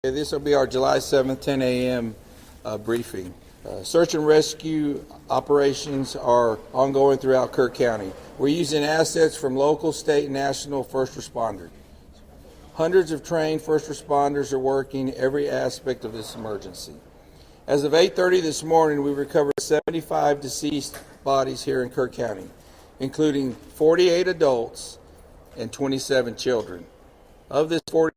Okay, this will be our July 7th, 10 a.m. Briefing. Search and rescue operations are ongoing throughout Kerr County. We're using assets from local, state, and national first responders. Hundreds of trained first responders are working every aspect of this emergency. As of 8:30 this morning, we recovered 75 deceased bodies here in Kerr County, including 48 adults and 27 children. Of this 40,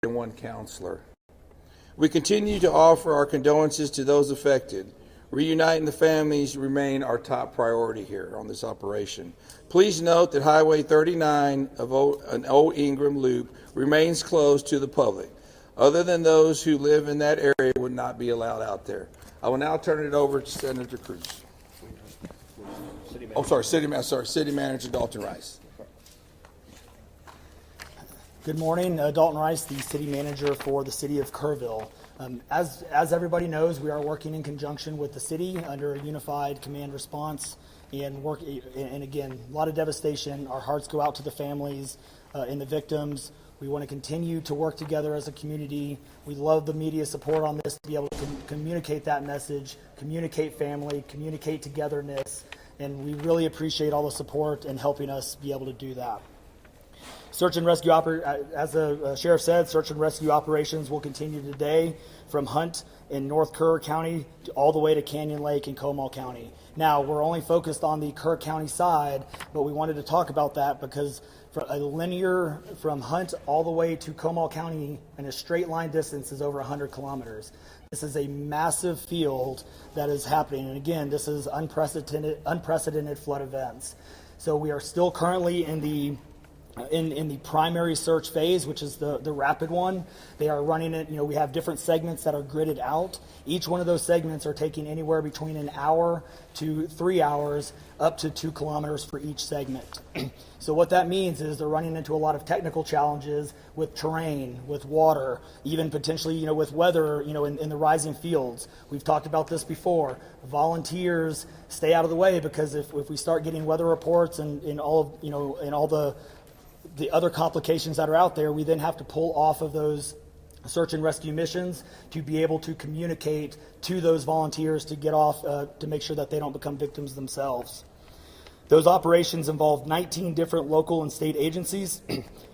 and one counselor. We continue to offer our condolences to those affected. Reuniting the families remain our top priority here on this operation. Please note that Highway 39 of an Old Ingram Loop remains closed to the public. Other than those who live in that area would not be allowed out there. I will now turn it over to Senator Cruz. City Manager Dalton Rice. Good morning, Dalton Rice, the city manager for the city of Kerrville. As everybody knows, we are working in conjunction with the city under a unified command response and again, a lot of devastation. Our hearts go out to the families and the victims. We want to continue to work together as a community. We love the media support on this to be able to communicate that message, communicate family, communicate togetherness, and we really appreciate all the support and helping us be able to do that. Search and rescue, as the sheriff said, search and rescue operations will continue today from Hunt in North Kerr County all the way to Canyon Lake in Comal County. Now, we're only focused on the Kerr County side, but we wanted to talk about that because for a linear from Hunt all the way to Comal County in a straight line distance is over 100 kilometers. This is a massive field that is happening, and again, this is unprecedented flood events. So we are still currently in the primary search phase, which is the rapid one. They are running it, we have different segments that are gridded out. Each one of those segments are taking anywhere between an hour to 3 hours, up to 2 kilometers for each segment. So what that means is they're running into a lot of technical challenges with terrain, with water, even potentially, with weather, in the rising fields. We've talked about this before. Volunteers stay out of the way because if we start getting weather reports and all the other complications that are out there, we then have to pull off of those search and rescue missions to be able to communicate to those volunteers to get off, to make sure that they don't become victims themselves. Those operations involve 19 different local and state agencies,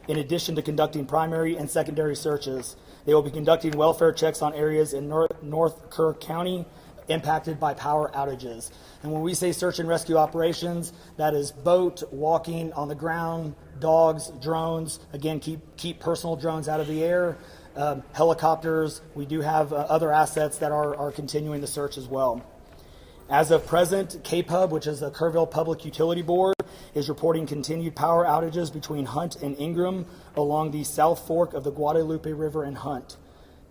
in addition to conducting primary and secondary searches. They will be conducting welfare checks on areas in North Kerr County impacted by power outages. And when we say search and rescue operations, that is boat, walking, on the ground, dogs, drones. Again, keep personal drones out of the air. Helicopters. We do have other assets that are continuing the search as well. As of present, KPUB, which is the Kerrville Public Utility Board, is reporting continued power outages between Hunt and Ingram along the South Fork of the Guadalupe River in Hunt.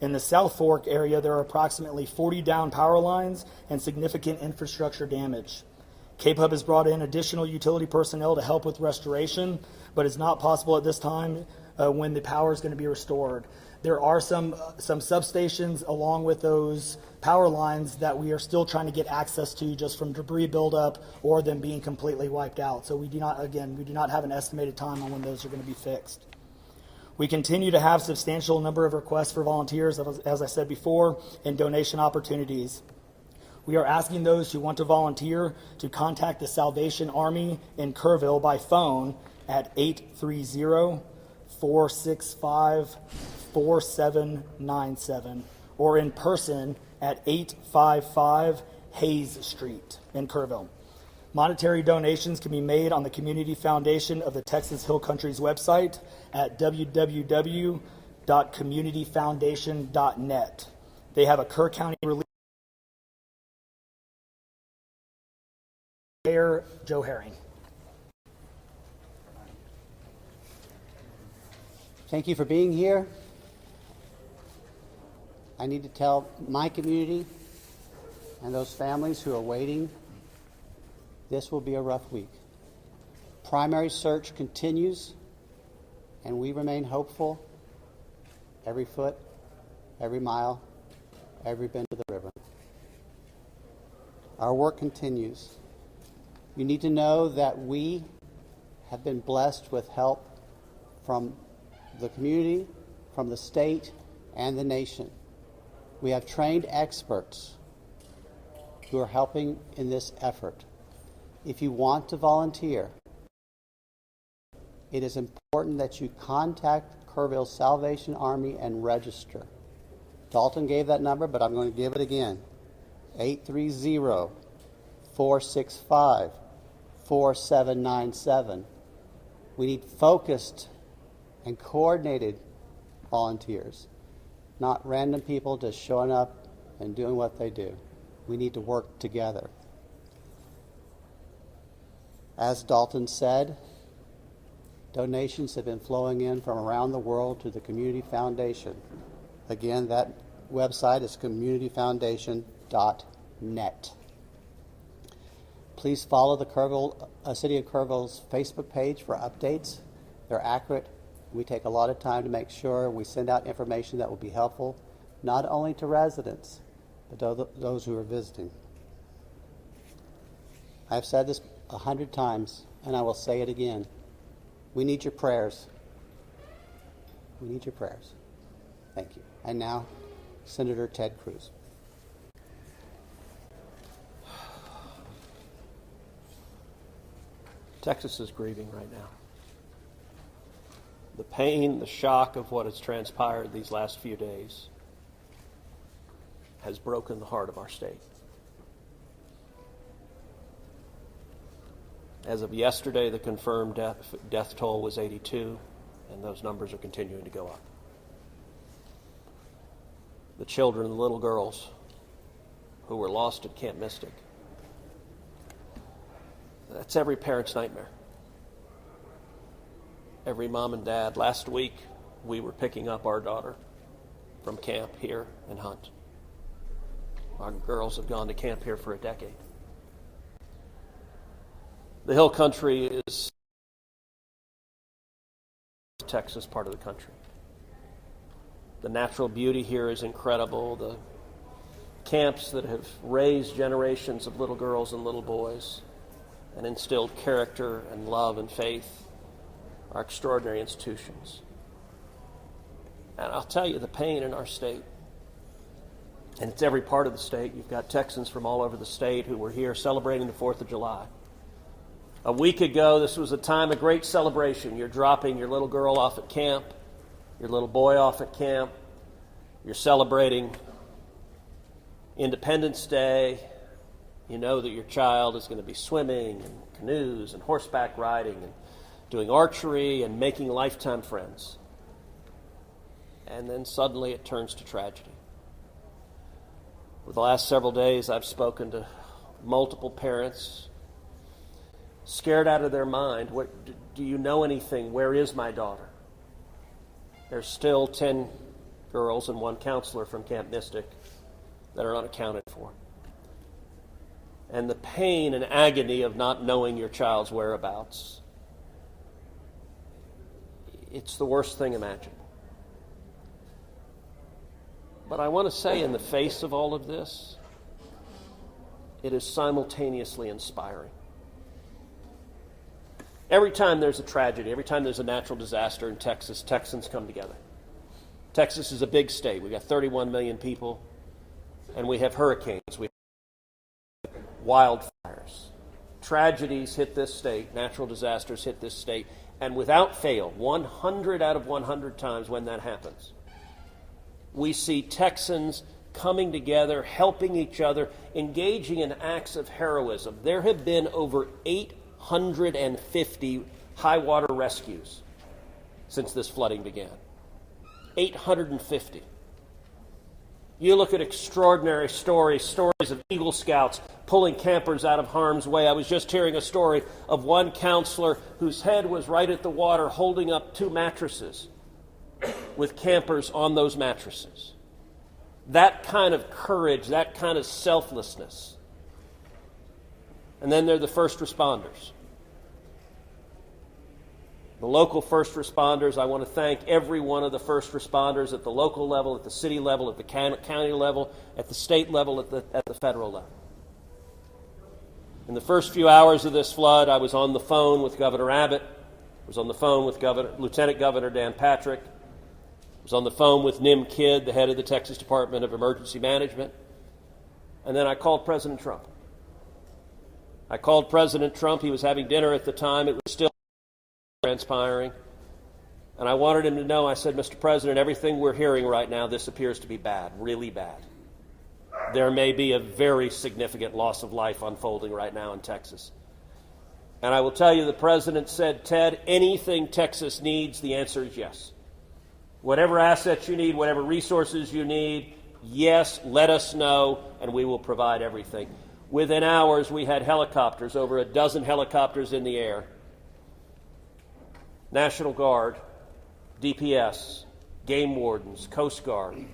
In the South Fork area, there are approximately 40 down power lines and significant infrastructure damage. KPUB has brought in additional utility personnel to help with restoration, but it's not possible at this time when the power is going to be restored. There are some substations along with those power lines that we are still trying to get access to just from debris buildup or them being completely wiped out. So we do not have an estimated time on when those are going to be fixed. We continue to have substantial number of requests for volunteers, as I said before, and donation opportunities. We are asking those who want to volunteer to contact the Salvation Army in Kerrville by phone at 830-465-4797 or in person at 855 Hayes Street in Kerrville. Monetary donations can be made on the Community Foundation of the Texas Hill Country's website at www.communityfoundation.net. They have a Kerr County relief. Mayor Joe Herring. Thank you for being here. I need to tell my community and those families who are waiting, this will be a rough week. Primary search continues, and we remain hopeful every foot, every mile, every bend of the river. Our work continues. You need to know that we have been blessed with help from the community, from the state, and the nation. We have trained experts who are helping in this effort. If you want to volunteer, it is important that you contact Kerrville Salvation Army and register. Dalton gave that number, but I'm going to give it again. 830-465-4797. We need focused and coordinated volunteers, not random people just showing up and doing what they do. We need to work together. As Dalton said, donations have been flowing in from around the world to the Community Foundation. Again, that website is communityfoundation.net. Please follow the City of Kerrville's Facebook page for updates. They're accurate. We take a lot of time to make sure we send out information that will be helpful, not only to residents, but to those who are visiting. I've said this 100 times, and I will say it again. We need your prayers. We need your prayers. Thank you. And now, Senator Ted Cruz. Texas is grieving right now. The pain, the shock of what has transpired these last few days has broken the heart of our state. As of yesterday, the confirmed death toll was 82, and those numbers are continuing to go up. The children, the little girls who were lost at Camp Mystic, that's every parent's nightmare. Every mom and dad. Last week, we were picking up our daughter from camp here in Hunt. Our girls have gone to camp here for a decade. The Hill Country is the Texas part of the country. The natural beauty here is incredible. The camps that have raised generations of little girls and little boys and instilled character and love and faith are extraordinary institutions. And I'll tell you, the pain in our state, and it's every part of the state. You've got Texans from all over the state who were here celebrating the 4th of July. A week ago, this was a time of great celebration. You're dropping your little girl off at camp, your little boy off at camp. You're celebrating Independence Day. You know that your child is going to be swimming and canoes and horseback riding and doing archery and making lifetime friends. And then suddenly it turns to tragedy. For the last several days, I've spoken to multiple parents scared out of their mind. Do you know anything? Where is my daughter? There's still 10 girls and 1 counselor from Camp Mystic that are unaccounted for. And the pain and agony of not knowing your child's whereabouts, it's the worst thing imaginable. But I want to say, in the face of all of this, it is simultaneously inspiring. Every time there's a tragedy, every time there's a natural disaster in Texas, Texans come together. Texas is a big state. We've got 31 million people, and we have hurricanes, we have wildfires. Tragedies hit this state, natural disasters hit this state, and without fail, 100 out of 100 times when that happens, we see Texans coming together, helping each other, engaging in acts of heroism. There have been over 850 high water rescues since this flooding began. 850. You look at extraordinary stories of Eagle Scouts pulling campers out of harm's way. I was just hearing a story of one counselor whose head was right at the water holding up 2 mattresses with campers on those mattresses. That kind of courage, that kind of selflessness. And then there are the first responders. The local first responders, I want to thank every one of the first responders at the local level, at the city level, at the county level, at the state level, at the federal level. In the first few hours of this flood, I was on the phone with Governor Abbott. I was on the phone with Lieutenant Governor Dan Patrick. I was on the phone with Nim Kidd, the head of the Texas Department of Emergency Management. And then I called President Trump. I called President Trump. He was having dinner at the time. It was still transpiring. And I wanted him to know, I said, Mr. President, everything we're hearing right now, this appears to be bad, really bad. There may be a very significant loss of life unfolding right now in Texas. And I will tell you, the President said, Ted, anything Texas needs, the answer is yes. Whatever assets you need, whatever resources you need, yes, let us know, and we will provide everything. Within hours, we had helicopters, over a dozen helicopters in the air. National Guard, DPS, game wardens, Coast Guard,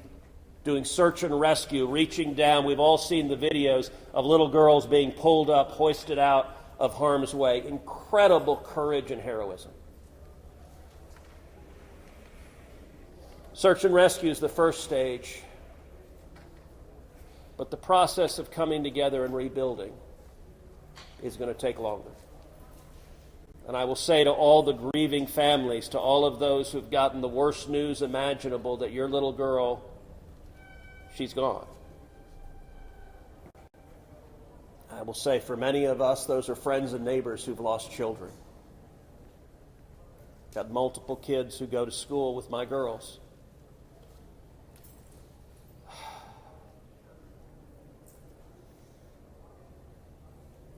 doing search and rescue, reaching down. We've all seen the videos of little girls being pulled up, hoisted out of harm's way. Incredible courage and heroism. Search and rescue is the first stage, but the process of coming together and rebuilding is going to take longer. And I will say to all the grieving families, to all of those who've gotten the worst news imaginable, that your little girl, she's gone. I will say for many of us, those are friends and neighbors who've lost children. Got multiple kids who go to school with my girls.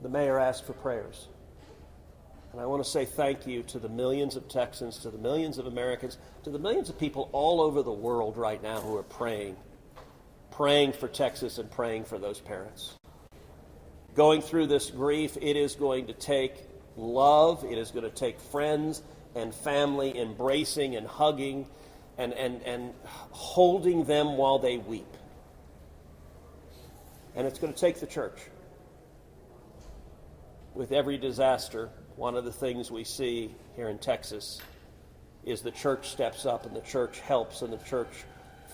The mayor asked for prayers. And I want to say thank you to the millions of Texans, to the millions of Americans, to the millions of people all over the world right now who are praying for Texas and praying for those parents. Going through this grief, it is going to take love, it is going to take friends and family embracing and hugging and holding them while they weep. And it's going to take the church. With every disaster, one of the things we see here in Texas is the church steps up and the church helps and the church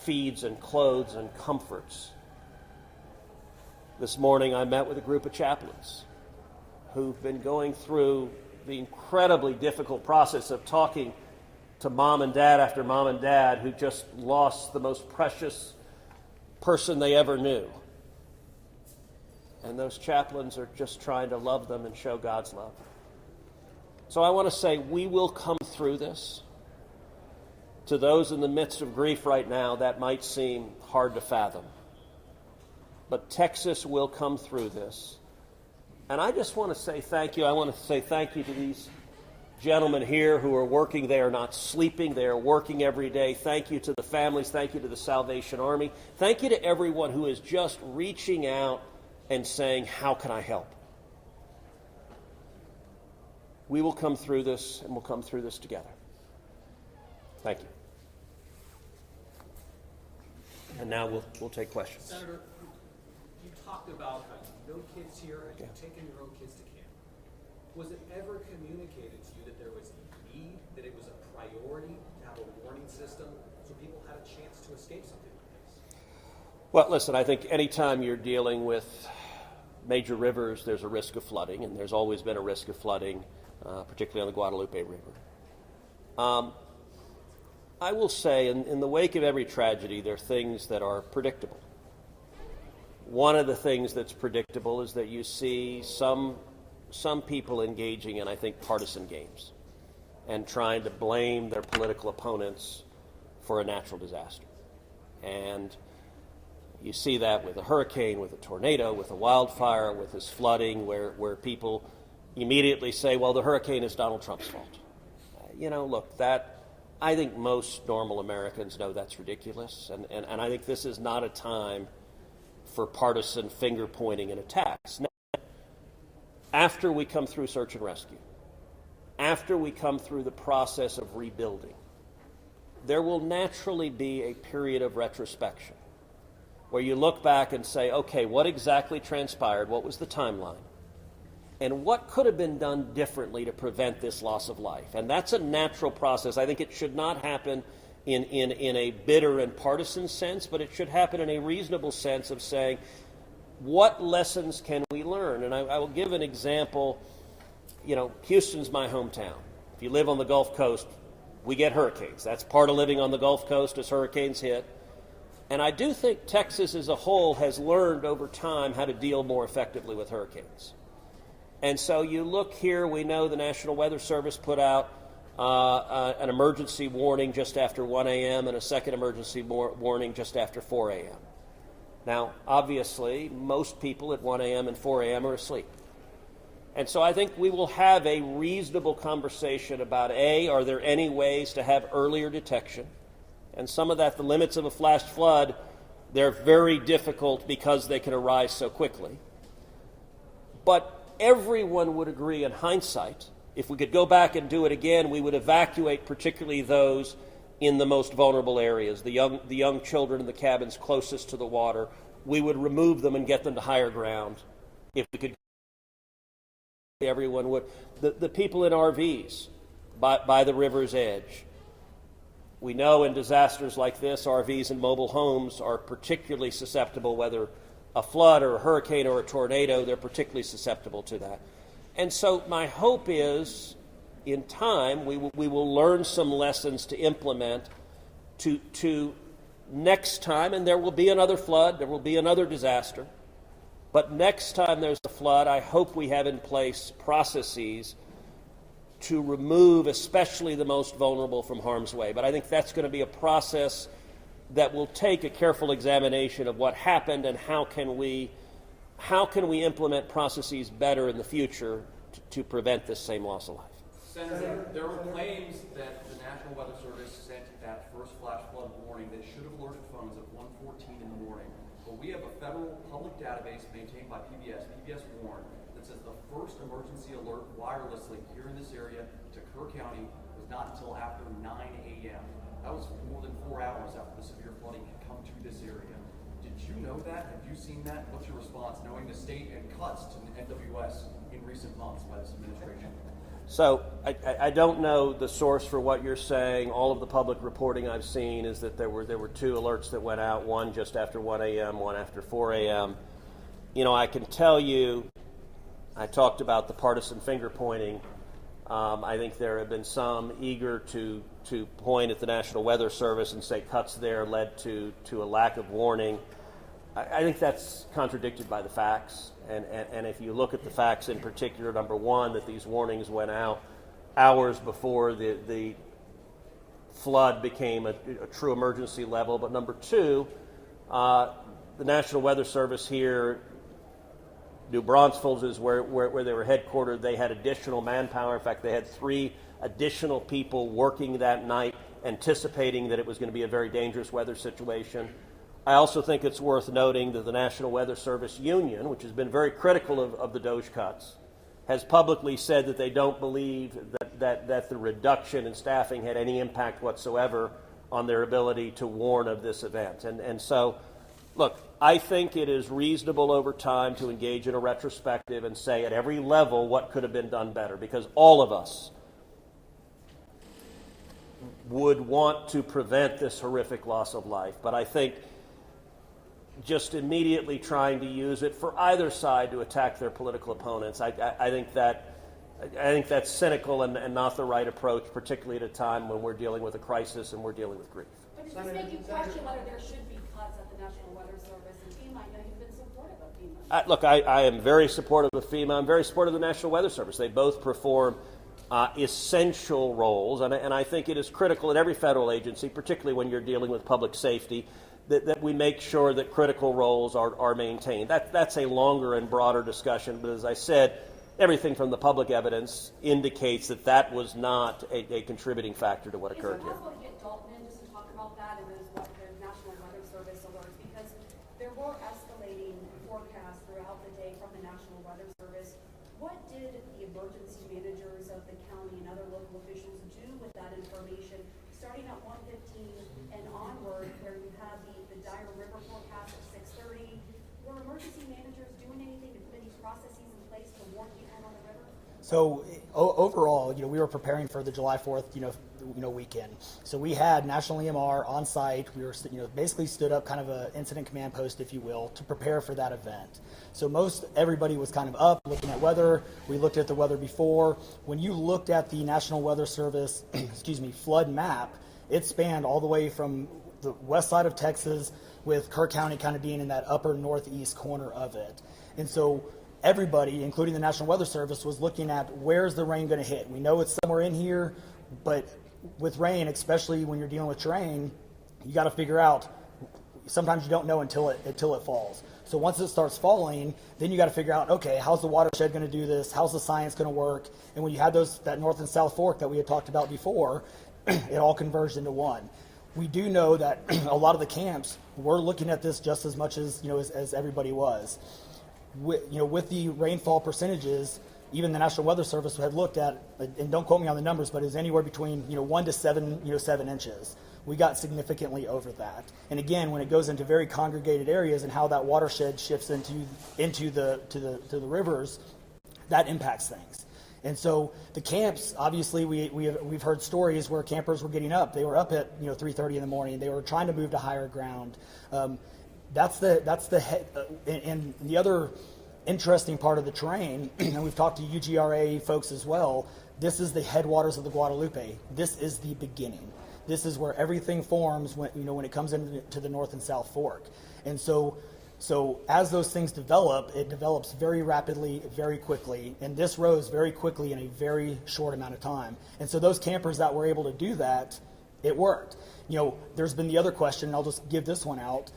feeds and clothes and comforts. This morning I met with a group of chaplains who've been going through the incredibly difficult process of talking to mom and dad after mom and dad who just lost the most precious person they ever knew. And those chaplains are just trying to love them and show God's love. So I want to say we will come through this. To those in the midst of grief right now, that might seem hard to fathom. But Texas will come through this. And I just want to say thank you. I want to say thank you to these gentlemen here who are working. They are not sleeping. They are working every day. Thank you to the families. Thank you to the Salvation Army. Thank you to everyone who is just reaching out and saying, how can I help? We will come through this, and we'll come through this together. Thank you. And now we'll take questions. Senator, you talked about no kids here and you've taken your own kids to camp. Was it ever communicated to you that there was a need, that it was a priority to have a warning system so people had a chance to escape something like this? Well, listen, I think anytime you're dealing with major rivers, there's a risk of flooding, and there's always been a risk of flooding, particularly on the Guadalupe River. I will say, in the wake of every tragedy, there are things that are predictable. One of the things that's predictable is that you see some people engaging in, I think, partisan games and trying to blame their political opponents for a natural disaster. And you see that with a hurricane, with a tornado, with a wildfire, with this flooding, where people immediately say, well, the hurricane is Donald Trump's fault. Look, I think most normal Americans know that's ridiculous, and I think this is not a time for partisan finger-pointing and attacks. Now, after we come through search and rescue, after we come through the process of rebuilding, there will naturally be a period of retrospection where you look back and say, okay, what exactly transpired? What was the timeline? And what could have been done differently to prevent this loss of life? And that's a natural process. I think it should not happen in a bitter and partisan sense, but it should happen in a reasonable sense of saying, what lessons can we learn? And I will give an example. You know, Houston's my hometown. If you live on the Gulf Coast, we get hurricanes. That's part of living on the Gulf Coast as hurricanes hit. And I do think Texas as a whole has learned over time how to deal more effectively with hurricanes. And so you look here, we know the National Weather Service put out an emergency warning just after 1 a.m. and a second emergency warning just after 4 a.m. Now, obviously, most people at 1 a.m. and 4 a.m. are asleep. And so I think we will have a reasonable conversation about, A, are there any ways to have earlier detection? And some of that, the limits of a flash flood, they're very difficult because they can arise so quickly. But everyone would agree in hindsight, if we could go back and do it again, we would evacuate particularly those in the most vulnerable areas, the young children in the cabins closest to the water. We would remove them and get them to higher ground if we could. Everyone would. The people in RVs by the river's edge. We know in disasters like this, RVs and mobile homes are particularly susceptible, whether a flood or a hurricane or a tornado, they're particularly susceptible to that. And so my hope is, in time, we will learn some lessons to implement to next time, and there will be another flood, there will be another disaster. But next time there's a flood, I hope we have in place processes to remove especially the most vulnerable from harm's way. But I think that's going to be a process that will take a careful examination of what happened and how can we implement processes better in the future to prevent this same loss of life. Senator, there were claims that the National Weather Service sent that first flash flood warning that should have alerted phones at 1:14 in the morning. But we have a federal public database maintained by PBS Warn, that says the first emergency alert wirelessly here in this area to Kerr County was not until after 9 a.m. That was more than 4 hours after the severe flooding had come to this area. Did you know that? Have you seen that? What's your response, knowing the state and cuts to the NWS in recent months by this administration? So I don't know the source for what you're saying. All of the public reporting I've seen is that there were two alerts that went out, one just after 1 a.m., one after 4 a.m. You know, I can tell you, I talked about the partisan finger pointing. I think there have been some eager to point at the National Weather Service and say cuts there led to a lack of warning. I think that's contradicted by the facts. And if you look at the facts in particular, number one, that these warnings went out hours before the flood became a true emergency level. But number two, the National Weather Service here, New Braunfels is where they were headquartered. They had additional manpower. In fact, they had 3 additional people working that night, anticipating that it was going to be a very dangerous weather situation. I also think it's worth noting that the National Weather Service Union, which has been very critical of the DOGE cuts, has publicly said that they don't believe that the reduction in staffing had any impact whatsoever on their ability to warn of this event. And so, look, I think it is reasonable over time to engage in a retrospective and say at every level what could have been done better, because all of us would want to prevent this horrific loss of life. But I think just immediately trying to use it for either side to attack their political opponents, I think that's cynical and not the right approach, particularly at a time when we're dealing with a crisis and we're dealing with grief. But does this make you question whether there should be cuts at the National Weather Service and FEMA? I know you've been supportive of FEMA. Look, I am very supportive of FEMA. I'm very supportive of the National Weather Service. They both perform essential roles, and I think it is critical at every federal agency, particularly when you're dealing with public safety, that we make sure that critical roles are maintained. That's a longer and broader discussion, but as I said, everything from the public evidence indicates that was not a contributing factor to what occurred here. Is it possible to get Dalton in just to talk about that and what the National Weather Service alerts? Because there were escalating forecasts throughout the day from the National Weather Service. What did the emergency managers of the county and other local officials do with that information, starting at 1:15 and onward, where you have the dire river forecast at 6:30? Were emergency managers doing anything to put any processes in place to warn people on the river? So overall, we were preparing for the July 4th, weekend. So we had National EMR on site. We were basically stood up kind of an incident command post, if you will, to prepare for that event. So everybody was kind of up looking at weather. We looked at the weather before. When you looked at the National Weather Service, flood map, it spanned all the way from the west side of Texas, with Kerr County kind of being in that upper northeast corner of it. And so everybody, including the National Weather Service, was looking at where's the rain going to hit. We know it's somewhere in here, but with rain, especially when you're dealing with terrain, you got to figure out, sometimes you don't know until it falls. So once it starts falling, then you got to figure out, okay, how's the watershed going to do this? How's the science going to work? And when you had that north and south fork that we had talked about before, it all converged into one. We do know that a lot of the camps were looking at this just as much as everybody was. With the rainfall percentages, even the National Weather Service had looked at, and don't quote me on the numbers, but it's anywhere between 1 to 7 inches. We got significantly over that. And again, when it goes into very congregated areas and how that watershed shifts into the rivers, that impacts things. And so the camps, obviously, we've heard stories where campers were getting up. They were up at 3:30 in the morning. They were trying to move to higher ground. And the other interesting part of the terrain, and we've talked to UGRA folks as well. This is the headwaters of the Guadalupe. This is the beginning. This is where everything forms when it comes into the North and South Fork. And so as those things develop, it develops very rapidly, very quickly, and this rose very quickly in a very short amount of time. And so those campers that were able to do that, it worked. There's been the other question, and I'll just give this one out.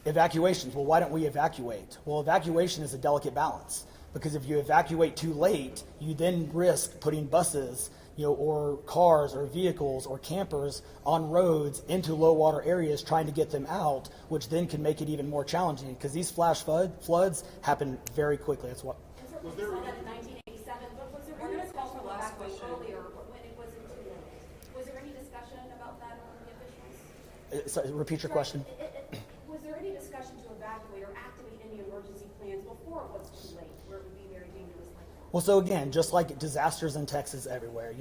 Evacuations. Well, why don't we evacuate? Well, evacuation is a delicate balance, because if you evacuate too late, you then risk putting buses, or cars or vehicles or campers on roads into low water areas trying to get them out, which then can make it even more challenging, because these flash floods happen very quickly. That's what. Was there that in 1987? But was there any discussion about evacuation earlier when it wasn't too late? Was there any discussion about that among the officials? Sorry, repeat your question. Was there any discussion to evacuate or activate any emergency plans before it was too late, where it would be very dangerous like that? Well, so again, just like disasters in Texas everywhere,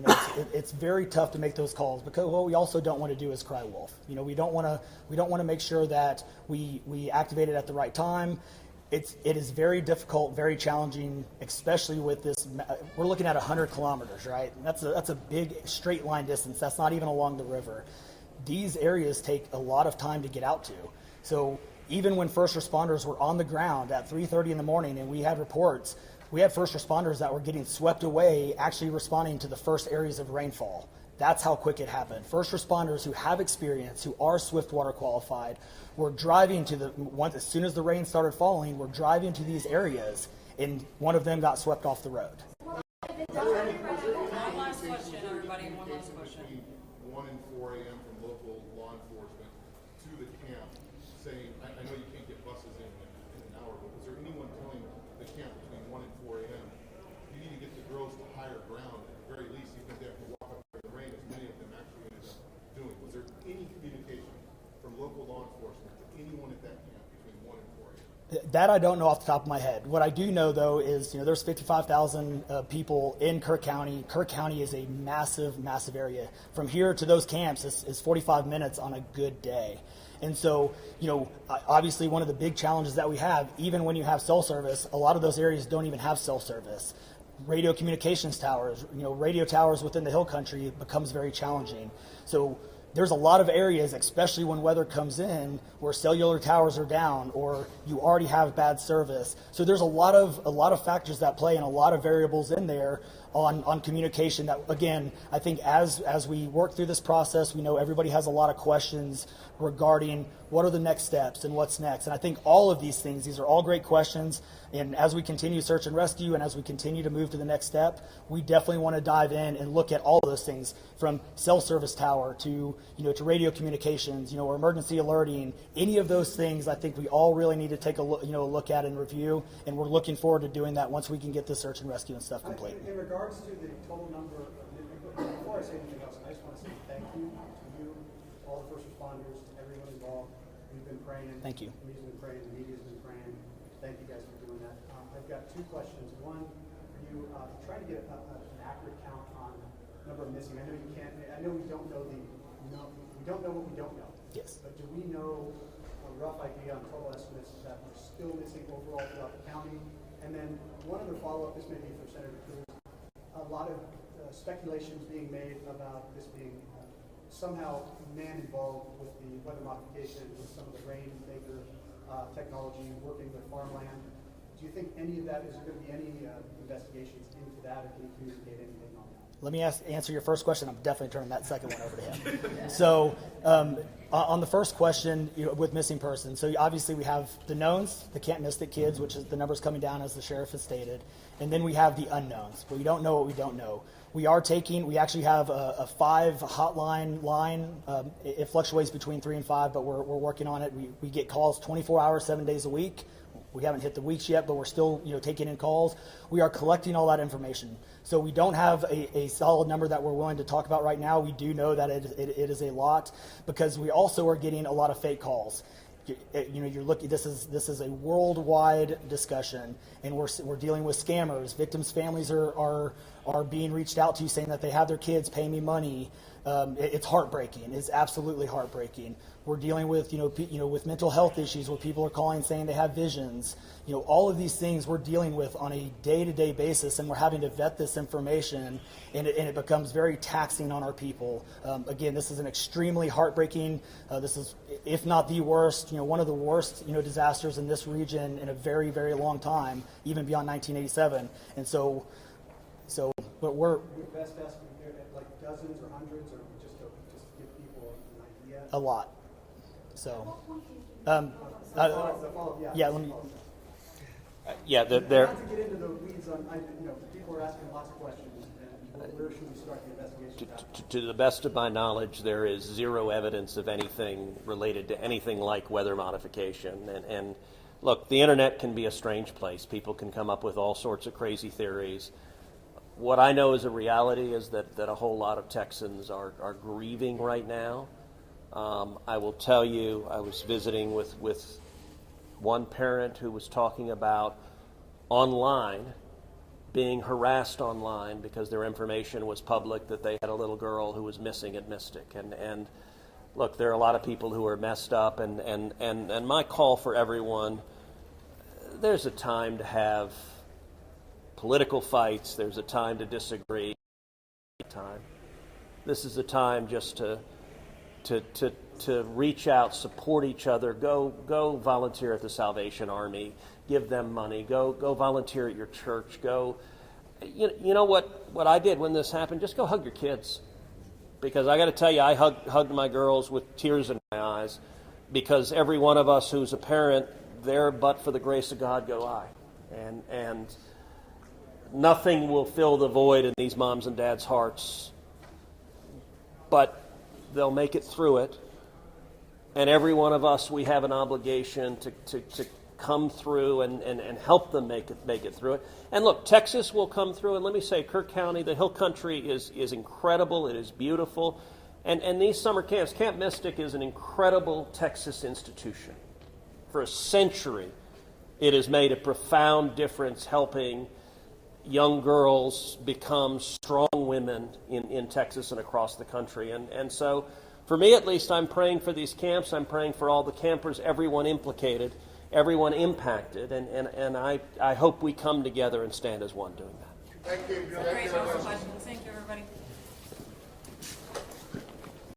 it's very tough to make those calls, because what we also don't want to do is cry wolf. We don't want to make sure that we activate it at the right time. It is very difficult, very challenging, especially with this. We're looking at 100 kilometers, right? That's a big straight line distance. That's not even along the river. These areas take a lot of time to get out to. So even when first responders were on the ground at 3:30 in the morning, and we had reports, we had first responders that were getting swept away, actually responding to the first areas of rainfall. That's how quick it happened. First responders who have experience, who are Swiftwater qualified, were driving as soon as the rain started falling, were driving to these areas, and one of them got swept off the road. One last question, everybody. One last question. 1 and 4 a.m. from local law enforcement to the camp, saying, I know you can't get buses in an hour, but was there anyone telling the camp between 1 and 4 a.m. you need to get the girls to higher ground at the very least, even if they have to walk up in the rain, as many of them actually ended up doing? Was there any communication from local law enforcement to anyone at that camp between 1 and 4 a.m.? That I don't know off the top of my head. What I do know, though, is there's 55,000 people in Kerr County. Kerr County is a massive, massive area. From here to those camps is 45 minutes on a good day. And so, obviously one of the big challenges that we have, even when you have cell service, a lot of those areas don't even have cell service. Radio communications towers, radio towers within the hill country becomes very challenging. So there's a lot of areas, especially when weather comes in, where cellular towers are down or you already have bad service. So there's a lot of factors that play and a lot of variables in there on communication that, again, I think as we work through this process, we know everybody has a lot of questions regarding what are the next steps and what's next. And I think all of these things, these are all great questions. And as we continue search and rescue and as we continue to move to the next step, we definitely want to dive in and look at all of those things, from cell service tower to radio communications, or emergency alerting. Any of those things, I think we all really need to take a look at and review. And we're looking forward to doing that once we can get the search and rescue and stuff complete. In regards to the total number of, before I say anything else, I just want to say thank you to you, all the first responders, to everyone involved. We've been praying. Thank you. We've been praying. The media's been praying. Thank you guys for doing that. I've got two questions. One, are you trying to get an accurate count on number of missing? I know you can't. I know we don't know we don't know what we don't know. Yes. But do we know a rough idea on total estimates that we're still missing overall throughout the county? And then one other follow-up. This may be for Senator Cruz. A lot of speculations being made about this being somehow man involved with the weather modification, with some of the rainmaker technology, working with farmland. Do you think any of that, is there going to be any investigations into that, or can you communicate anything on that? Let me answer your first question. I'm definitely turning that second one over to him. So on the first question, with missing persons, so obviously we have the knowns, the can't miss it kids, which is the numbers coming down as the sheriff has stated, and then we have the unknowns. But we don't know what we don't know. We actually have a 5 hotline line. It fluctuates between 3 and 5, but we're working on it. We get calls 24 hours, 7 days a week. We haven't hit the weeks yet, but we're still taking in calls. We are collecting all that information. So we don't have a solid number that we're willing to talk about right now. We do know that it is a lot, because we also are getting a lot of fake calls. You're looking. This is a worldwide discussion, and we're dealing with scammers. Victims' families are being reached out to, saying that they have their kids, pay me money. It's heartbreaking. It's absolutely heartbreaking. We're dealing with with mental health issues, where people are calling saying they have visions. All of these things we're dealing with on a day-to-day basis, and we're having to vet this information, and it becomes very taxing on our people. Again, this is an extremely heartbreaking. This is, if not the worst, one of the worst disasters in this region in a very, very long time, even beyond 1987. And so, but we're Your best estimate, like dozens or hundreds, or just to give people an idea? a lot. So, The follow-up, yeah, let me. Yeah, Not there. to get into the weeds on, people are asking lots of questions, and where should we start the investigation? To the best of my knowledge, there is zero evidence of anything related to anything like weather modification. And look, the internet can be a strange place. People can come up with all sorts of crazy theories. What I know is a reality is that a whole lot of Texans are grieving right now. I will tell you, I was visiting with one parent who was talking about online, being harassed online because their information was public, that they had a little girl who was missing at Mystic. And look, there are a lot of people who are messed up, and my call for everyone, there's a time to have political fights, there's a time to disagree. This is a time just to reach out, support each other, go volunteer at the Salvation Army, give them money, go volunteer at your church, go. You know what I did when this happened? Just go hug your kids, because I got to tell you, I hugged my girls with tears in my eyes, because every one of us who's a parent, there but for the grace of God go I, and nothing will fill the void in these moms and dads' hearts, but they'll make it through it. And every one of us, we have an obligation to come through and help them make it through it. And look, Texas will come through. And let me say, Kerr County, the Hill Country is incredible. It is beautiful. And these summer camps, Camp Mystic is an incredible Texas institution. For a century, it has made a profound difference helping young girls become strong women in Texas and across the country. And so, for me at least, I'm praying for these camps. I'm praying for all the campers, everyone implicated, everyone impacted. And I hope we come together and stand as one doing that. Thank you. Great, no more questions. Thank you, everybody.